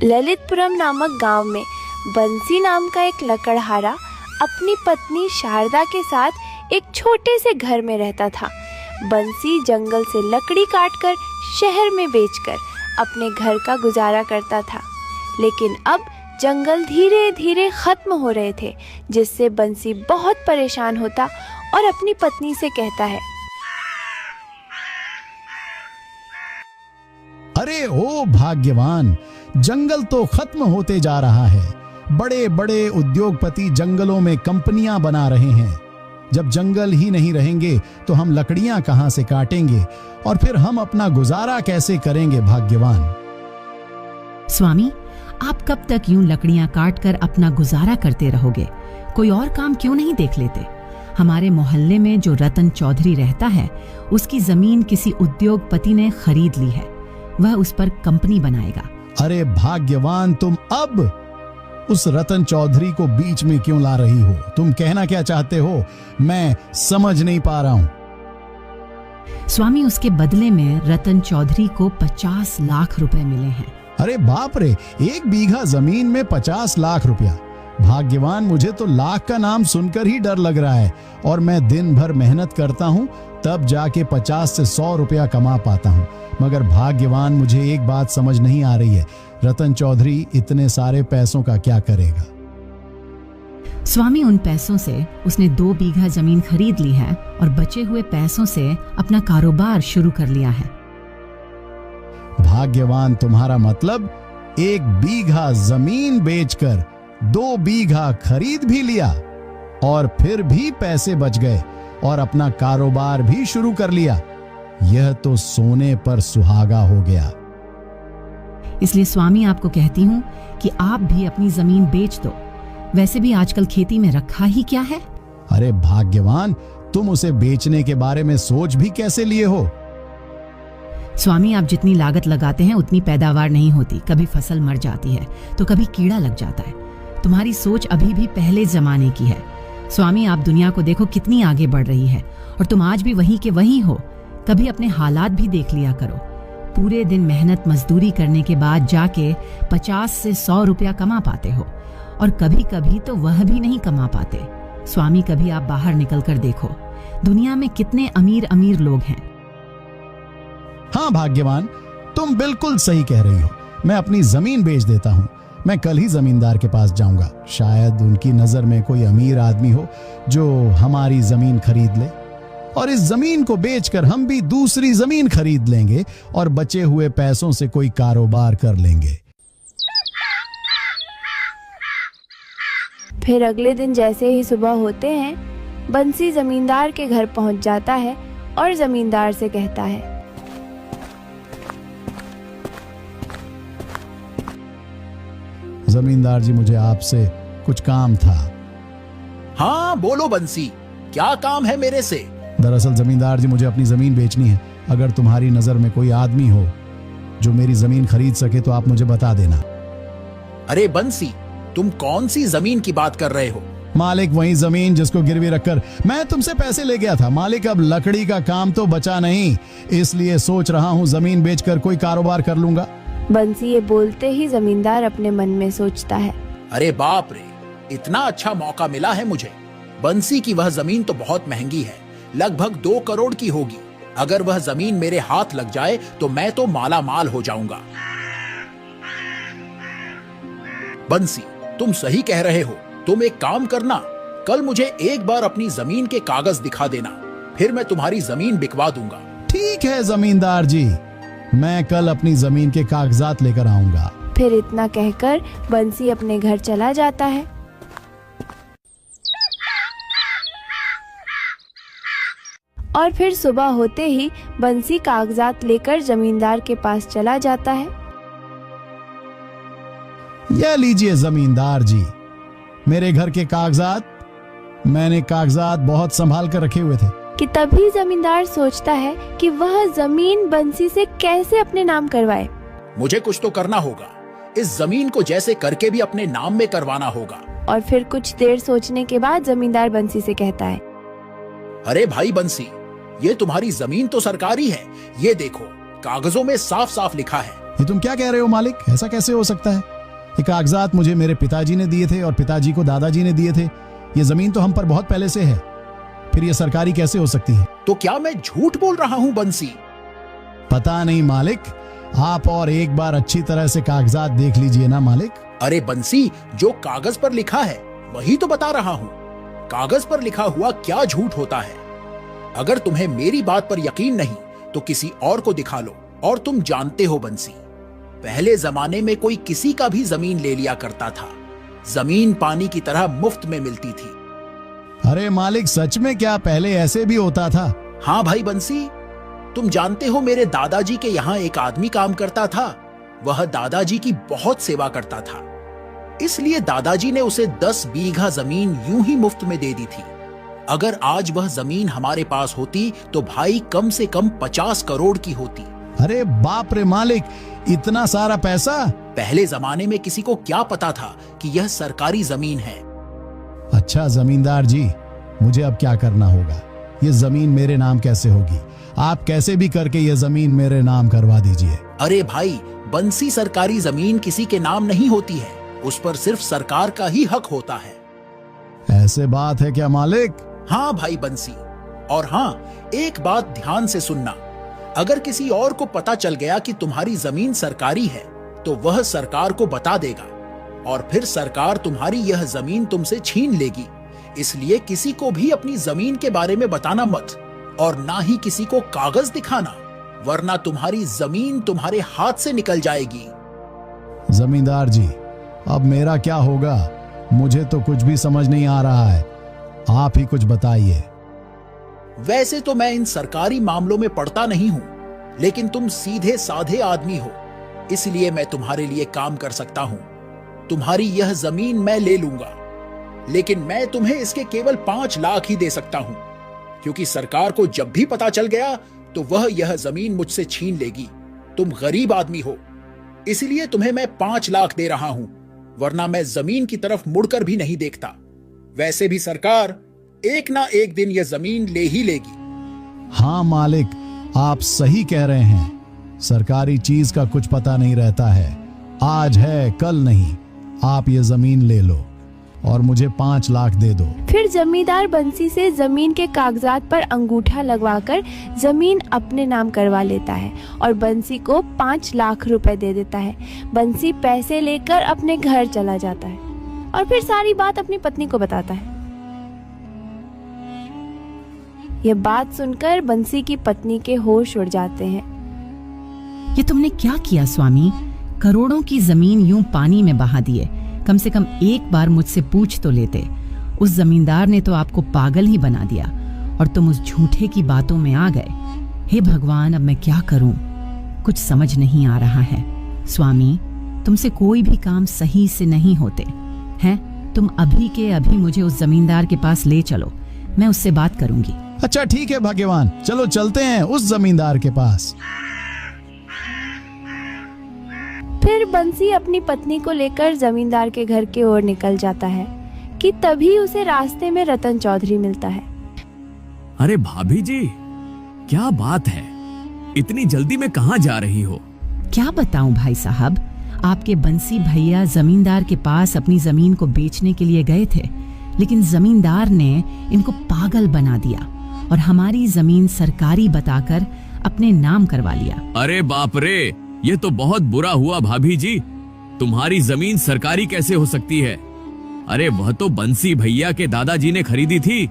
ललितपुरम नामक गांव में बंसी नाम का एक लकड़हारा अपनी पत्नी शारदा के साथ एक छोटे से घर में रहता था। बंसी जंगल से लकड़ी काटकर शहर में बेचकर अपने घर का गुजारा करता था, लेकिन अब जंगल धीरे धीरे खत्म हो रहे थे, जिससे बंसी बहुत परेशान होता और अपनी पत्नी से कहता है, अरे ओ भाग्यवान, जंगल तो खत्म होते जा रहा है। बड़े बड़े उद्योगपति जंगलों में कंपनियां बना रहे हैं। जब जंगल ही नहीं रहेंगे तो हम लकड़ियां कहां से काटेंगे और फिर हम अपना गुजारा कैसे करेंगे भाग्यवान। स्वामी, आप कब तक यूं लकड़ियां काटकर अपना गुजारा करते रहोगे? कोई और काम क्यों नहीं देख लेते? हमारे मोहल्ले में जो रतन चौधरी रहता है, उसकी जमीन किसी उद्योगपति ने खरीद ली है। वह उस पर कंपनी बनाएगा। अरे भाग्यवान, तुम अब उस रतन चौधरी को बीच में क्यों ला रही हो? तुम कहना क्या चाहते हो? मैं समझ नहीं पा रहा हूं। स्वामी, उसके बदले में रतन चौधरी को 50 लाख रुपए मिले हैं। अरे बाप रे, 1 बीघा जमीन में 50 लाख रुपया। भाग्यवान, मुझे तो लाख का नाम सुनकर ही डर लग रहा है और मैं दिन भर मेहनत करता हूँ, तब जाके 50 से 100 रुपया कमा पाता हूँ। मगर भाग्यवान, मुझे एक बात समझ नहीं आ रही है, रतन चौधरी इतने सारे पैसों का क्या करेगा? स्वामी, उन पैसों से उसने 2 बीघा जमीन खरीद ली है और बचे हुए पैसों से अपना कारोबार शुरू कर लिया है। भाग्यवान, तुम्हारा मतलब 1 बीघा जमीन बेचकर 2 बीघा खरीद भी लिया और फिर भी पैसे बच गए और अपना कारोबार भी शुरू कर लिया। यह तो सोने पर सुहागा हो गया। इसलिए स्वामी, आपको कहती हूँ कि आप भी अपनी जमीन बेच दो। वैसे भी आजकल खेती में रखा ही क्या है। अरे भाग्यवान, तुम उसे बेचने के बारे में सोच भी कैसे लिए हो? स्वामी, आप जितनी लागत लगाते हैं उतनी पैदावार नहीं होती। कभी फसल मर जाती है तो कभी कीड़ा लग जाता है। तुम्हारी सोच अभी भी पहले जमाने की है। स्वामी, आप दुनिया को देखो कितनी आगे बढ़ रही है और तुम आज भी वहीं के वहीं हो। कभी अपने हालात भी देख लिया करो। पूरे दिन मेहनत मजदूरी करने के बाद जाके 50 से 100 रुपया कमा पाते हो और कभी कभी तो वह भी नहीं कमा पाते। स्वामी, कभी आप बाहर निकल कर देखो, दुनिया में कितने अमीर अमीर लोग हैं। हाँ भाग्यवान, तुम बिल्कुल सही कह रही हो। मैं अपनी जमीन बेच देता हूँ। मैं कल ही जमींदार के पास जाऊंगा। शायद उनकी नजर में कोई अमीर आदमी हो जो हमारी जमीन खरीद ले और इस जमीन को बेचकर हम भी दूसरी जमीन खरीद लेंगे और बचे हुए पैसों से कोई कारोबार कर लेंगे। फिर अगले दिन जैसे ही सुबह होते हैं, बंसी जमींदार के घर पहुंच जाता है और जमींदार से कहता है, जमींदार जी, मुझे आपसे कुछ काम था। हाँ बोलो बंसी, क्या काम है मेरे से? दरअसल जमींदार जी, मुझे अपनी जमीन बेचनी है। अगर तुम्हारी नजर में कोई आदमी हो जो मेरी जमीन खरीद सके तो आप मुझे बता देना। अरे बंसी, तुम कौन सी जमीन की बात कर रहे हो? मालिक, वही जमीन जिसको गिरवी रखकर मैं तुमसे पैसे ले गया था। मालिक, अब लकड़ी का काम तो बचा नहीं, इसलिए सोच रहा हूँ जमीन बेचकर कोई कारोबार कर लूंगा। बंसी ये बोलते ही जमींदार अपने मन में सोचता है, अरे बाप रे, इतना अच्छा मौका मिला है मुझे। बंसी की वह जमीन तो बहुत महंगी है, लगभग 2 करोड़ की होगी। अगर वह जमीन मेरे हाथ लग जाए तो मैं तो माला माल हो जाऊंगा। बंसी, तुम सही कह रहे हो। तुम एक काम करना, कल मुझे एक बार अपनी जमीन के कागज दिखा देना, फिर मैं तुम्हारी जमीन बिकवा दूंगा। ठीक है जमींदार जी, मैं कल अपनी जमीन के कागजात लेकर आऊंगा। फिर इतना कहकर बंसी अपने घर चला जाता है। और फिर सुबह होते ही बंसी कागजात लेकर जमींदार के पास चला जाता है। यह लीजिए जमींदार जी, मेरे घर के कागजात। मैंने कागजात बहुत संभाल कर रखे हुए थे। कि तभी जमींदार सोचता है कि वह जमीन बंसी से कैसे अपने नाम करवाए। मुझे कुछ तो करना होगा, इस जमीन को जैसे करके भी अपने नाम में करवाना होगा। और फिर कुछ देर सोचने के बाद जमींदार बंसी से कहता है, अरे भाई बंसी, ये तुम्हारी जमीन तो सरकारी है। ये देखो, कागजों में साफ साफ लिखा है ये तुम क्या कह रहे हो मालिक? ऐसा कैसे हो सकता है? ये कागजात मुझे मेरे पिताजी ने दिए थे और पिताजी को दादाजी ने दिए थे। ये जमीन तो हम पर बहुत पहले से है, फिर ये सरकारी कैसे हो सकती है? तो क्या मैं झूठ बोल रहा हूँ बंसी? पता नहीं मालिक, आप और एक बार अच्छी तरह से कागजात देख लीजिए ना मालिक। अरे बंसी, जो कागज पर लिखा है वही तो बता रहा हूँ। कागज पर लिखा हुआ क्या झूठ होता है? अगर तुम्हें मेरी बात पर यकीन नहीं तो किसी और को दिखा लो। और तुम जानते हो बंसी, पहले जमाने में कोई किसी का भी जमीन ले लिया करता था। जमीन पानी की तरह मुफ्त में मिलती थी। अरे मालिक, सच में क्या पहले ऐसे भी होता था? हाँ भाई बंसी, तुम जानते हो मेरे दादाजी के यहाँ एक आदमी काम करता था। वह दादाजी की बहुत सेवा करता था, इसलिए दादाजी ने उसे 10 बीघा जमीन यूं ही मुफ्त में दे दी थी। अगर आज वह जमीन हमारे पास होती तो भाई कम से कम 50 करोड़ की होती। अरे बाप रे मालिक, इतना सारा पैसा? पहले जमाने में किसी को क्या पता था कि यह सरकारी जमीन है। अच्छा जमींदार जी, मुझे अब क्या करना होगा? ये जमीन मेरे नाम कैसे होगी? आप कैसे भी करके ये जमीन मेरे नाम करवा दीजिए। अरे भाई बंसी, सरकारी जमीन किसी के नाम नहीं होती है, उस पर सिर्फ सरकार का ही हक होता है। ऐसे बात है क्या मालिक? हाँ भाई बंसी, और हाँ, एक बात ध्यान से सुनना। अगर किसी और को पता चल गया कि तुम्हारी जमीन सरकारी है तो वह सरकार को बता देगा और फिर सरकार तुम्हारी यह जमीन तुमसे छीन लेगी। इसलिए किसी को भी अपनी जमीन के बारे में बताना मत, और ना ही किसी को कागज दिखाना, वरना तुम्हारी जमीन तुम्हारे हाथ से निकल जाएगी। जमींदार जी, अब मेरा क्या होगा? मुझे तो कुछ भी समझ नहीं आ रहा है, आप ही कुछ बताइए। वैसे तो मैं इन सरकारी मामलों में पड़ता नहीं हूं, लेकिन तुम सीधे साधे आदमी हो, इसलिए मैं तुम्हारे लिए काम कर सकता हूं। तुम्हारी यह जमीन मैं ले लूंगा, लेकिन मैं तुम्हें इसके केवल 5 लाख ही दे सकता हूं, क्योंकि सरकार को जब भी पता चल गया तो वह यह जमीन मुझसे छीन लेगी। तुम गरीब आदमी हो, इसलिए तुम्हें मैं 5 लाख दे रहा हूं, वरना मैं जमीन की तरफ मुड़कर भी नहीं देखता। वैसे भी सरकार एक ना एक दिन यह जमीन ले ही लेगी। हाँ मालिक, आप सही कह रहे हैं। सरकारी चीज का कुछ पता नहीं रहता है, आज है कल नहीं। आप ये जमीन ले लो और मुझे 5 लाख दे दो। फिर जमींदार बंसी से जमीन के कागजात पर अंगूठा लगवाकर जमीन अपने नाम करवा लेता है और बंसी को 5 लाख रुपए दे देता है। बंसी पैसे लेकर अपने घर चला जाता है और फिर सारी बात अपनी पत्नी को बताता है। यह बात सुनकर बंसी की पत्नी के होश उड़ जाते हैं। ये तुमने क्या किया स्वामी? करोड़ों की जमीन यूं पानी में बहा दिए। कम से कम एक बार मुझसे पूछ तो लेते। उस जमींदार ने तो आपको पागल ही बना दिया और तुम उस झूठे की बातों में आ गए। हे भगवान, अब मैं क्या करूं? कुछ समझ नहीं आ रहा है। स्वामी, तुमसे कोई भी काम सही से नहीं होते हैं। तुम अभी के अभी मुझे उस जमींदार के पास ले चलो, मैं उससे बात करूंगी। अच्छा ठीक है भाग्यवान, चलो चलते हैं उस जमींदार के पास। फिर बंसी अपनी पत्नी को लेकर जमींदार के घर की ओर निकल जाता है कि तभी उसे रास्ते में रतन चौधरी मिलता है। अरे भाभी जी, क्या बात है? इतनी जल्दी में कहाँ जा रही हो? क्या बताऊं भाई साहब, आपके बंसी भैया जमींदार के पास अपनी जमीन को बेचने के लिए गए थे, लेकिन जमींदार ने इनको पागल बना दिया और हमारी जमीन सरकारी बताकर अपने नाम करवा लिया। अरे बाप रे, ये तो बहुत बुरा हुआ भाभी जी। तुम्हारी जमीन सरकारी कैसे हो सकती है? अरे वह तो बंसी भैया के दादाजी ने खरीदी थी,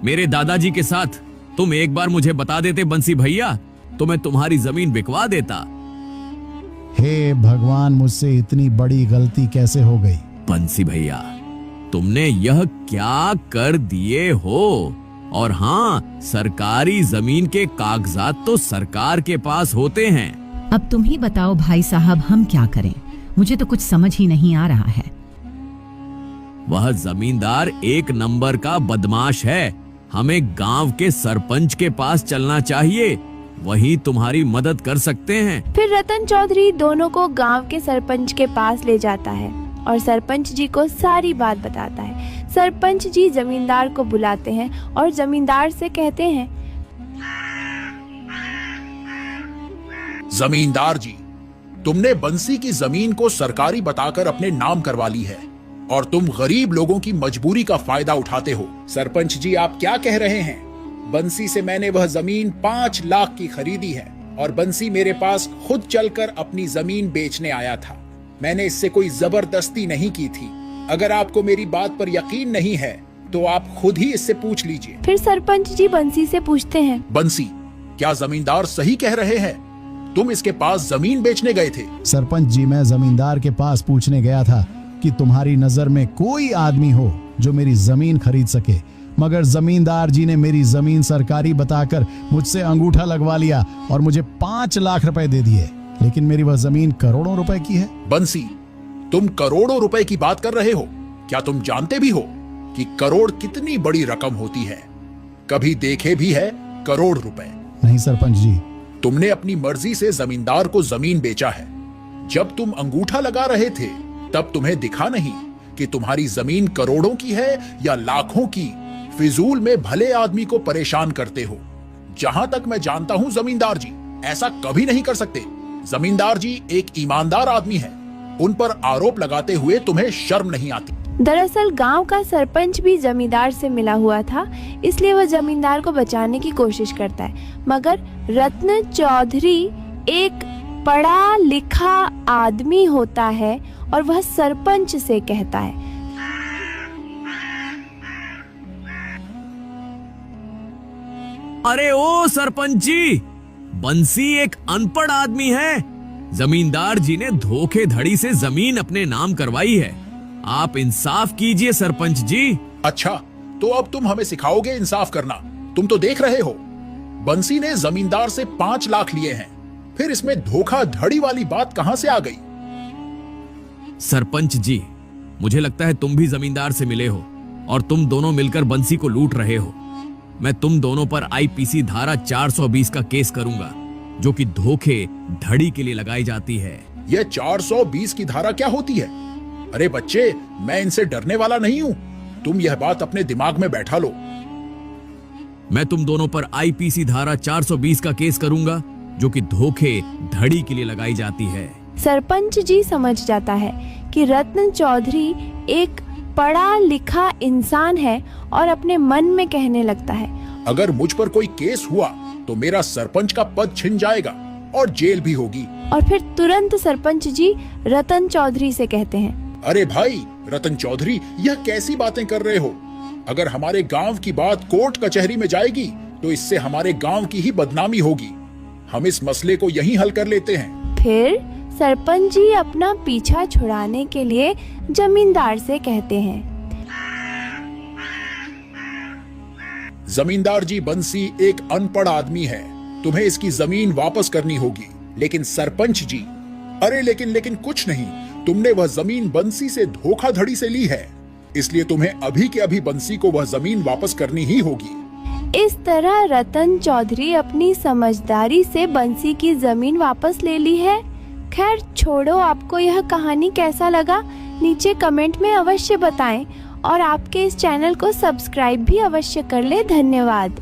मेरे दादाजी के साथ। तुम एक बार मुझे बता देते बंसी भैया, तो मैं तुम्हारी जमीन बिकवा देता। हे भगवान, मुझसे इतनी बड़ी गलती कैसे हो गई? बंसी भैया, तुमने यह क्या कर दिए हो? और हाँ, सरकारी जमीन के कागजात तो सरकार के पास होते हैं। अब तुम ही बताओ भाई साहब, हम क्या करें? मुझे तो कुछ समझ ही नहीं आ रहा है। वह जमींदार एक नंबर का बदमाश है। हमें गांव के सरपंच के पास चलना चाहिए, वही तुम्हारी मदद कर सकते हैं। फिर रतन चौधरी दोनों को गांव के सरपंच के पास ले जाता है और सरपंच जी को सारी बात बताता है। सरपंच जी जमींदार को बुलाते हैं और जमींदार से कहते हैं, जमींदार जी, तुमने बंसी की जमीन को सरकारी बताकर अपने नाम करवा ली है और तुम गरीब लोगों की मजबूरी का फायदा उठाते हो। सरपंच जी, आप क्या कह रहे हैं? बंसी से मैंने वह जमीन 5 लाख की खरीदी है और बंसी मेरे पास खुद चलकर अपनी जमीन बेचने आया था। मैंने इससे कोई जबरदस्ती नहीं की थी। अगर आपको मेरी बात पर यकीन नहीं है तो आप खुद ही इससे पूछ लीजिए। फिर सरपंच जी बंसी से पूछते हैं, बंसी, क्या जमींदार सही कह रहे हैं? तुम इसके पास जमीन बेचने गए थे? सरपंच जी, मैं जमींदार के पास पूछने गया था कि तुम्हारी नजर में कोई आदमी हो जो मेरी जमीन खरीद सके, मगर जमींदार जी ने मेरी जमीन सरकारी बताकर मुझसे अंगूठा लगवा लिया और मुझे 5 लाख रुपए दे दिए, लेकिन मेरी वह जमीन करोड़ों रुपए की है। बंसी, तुम करोड़ों रुपए की बात कर रहे हो? क्या तुम जानते भी हो कि करोड़ कितनी बड़ी रकम होती है? कभी देखे भी है करोड़ रुपए? नहीं सरपंच जी। तुमने अपनी मर्जी से जमींदार को जमीन बेचा है। जब तुम अंगूठा लगा रहे थे तब तुम्हें दिखा नहीं कि तुम्हारी जमीन करोड़ों की है या लाखों की? फिजूल में भले आदमी को परेशान करते हो। जहां तक मैं जानता हूं जमींदार जी ऐसा कभी नहीं कर सकते। जमींदार जी एक ईमानदार आदमी है। उन पर आरोप लगाते हुए तुम्हें शर्म नहीं आती? दरअसल गांव का सरपंच भी जमींदार से मिला हुआ था, इसलिए वह जमींदार को बचाने की कोशिश करता है। मगर रत्न चौधरी एक पढ़ा लिखा आदमी होता है और वह सरपंच से कहता है, अरे ओ सरपंच जी, बंसी एक अनपढ़ आदमी है। जमींदार जी ने धोखेधड़ी से जमीन अपने नाम करवाई है। आप इंसाफ कीजिए सरपंच जी। अच्छा, तो अब तुम हमें सिखाओगे इंसाफ करना? तुम तो देख रहे हो बंसी ने जमींदार से 5 लाख लिए हैं, फिर इसमें धोखाधड़ी वाली बात कहां से आ गई? सरपंच जी, मुझे लगता है तुम भी जमींदार से मिले हो और तुम दोनों मिलकर बंसी को लूट रहे हो। मैं तुम दोनों पर आईपीसी धारा 420 का केस करूंगा, जो कि धोखे धड़ी के लिए लगाई जाती है। यह 420 की धारा क्या होती है? अरे बच्चे, मैं इनसे डरने वाला नहीं हूं। तुम यह बात अपने दिमाग में बैठा लो। मैं तुम दोनों पर आईपीसी धारा 420 का केस करूंगा, जो कि धोखे धड़ी के लिए लगाई जाती है। सरपंच जी समझ जाता है कि रत्न चौधरी एक पढ़ा लिखा इंसान है और अपने मन में कहने लगता है, अगर मुझ पर कोई केस हुआ तो मेरा सरपंच का पद छिन जाएगा और जेल भी होगी। और फिर तुरंत सरपंच जी रतन चौधरी से कहते हैं, अरे भाई रतन चौधरी, यह कैसी बातें कर रहे हो? अगर हमारे गांव की बात कोर्ट कचहरी में जाएगी तो इससे हमारे गांव की ही बदनामी होगी। हम इस मसले को यहीं हल कर लेते हैं। फिर सरपंच जी अपना पीछा छुड़ाने के लिए जमींदार से कहते हैं, जमींदार जी, बंसी एक अनपढ़ आदमी है, तुम्हें इसकी जमीन वापस करनी होगी। लेकिन सरपंच जी, अरे लेकिन कुछ नहीं, तुमने वह जमीन बंसी से धोखाधड़ी से ली है, इसलिए तुम्हें अभी के अभी बंसी को वह जमीन वापस करनी ही होगी। इस तरह रतन चौधरी अपनी समझदारी से बंसी की जमीन वापस ले ली है। खैर छोड़ो, आपको यह कहानी कैसा लगा नीचे कमेंट में अवश्य बताएं और आपके इस चैनल को सब्सक्राइब भी अवश्य कर ले। धन्यवाद।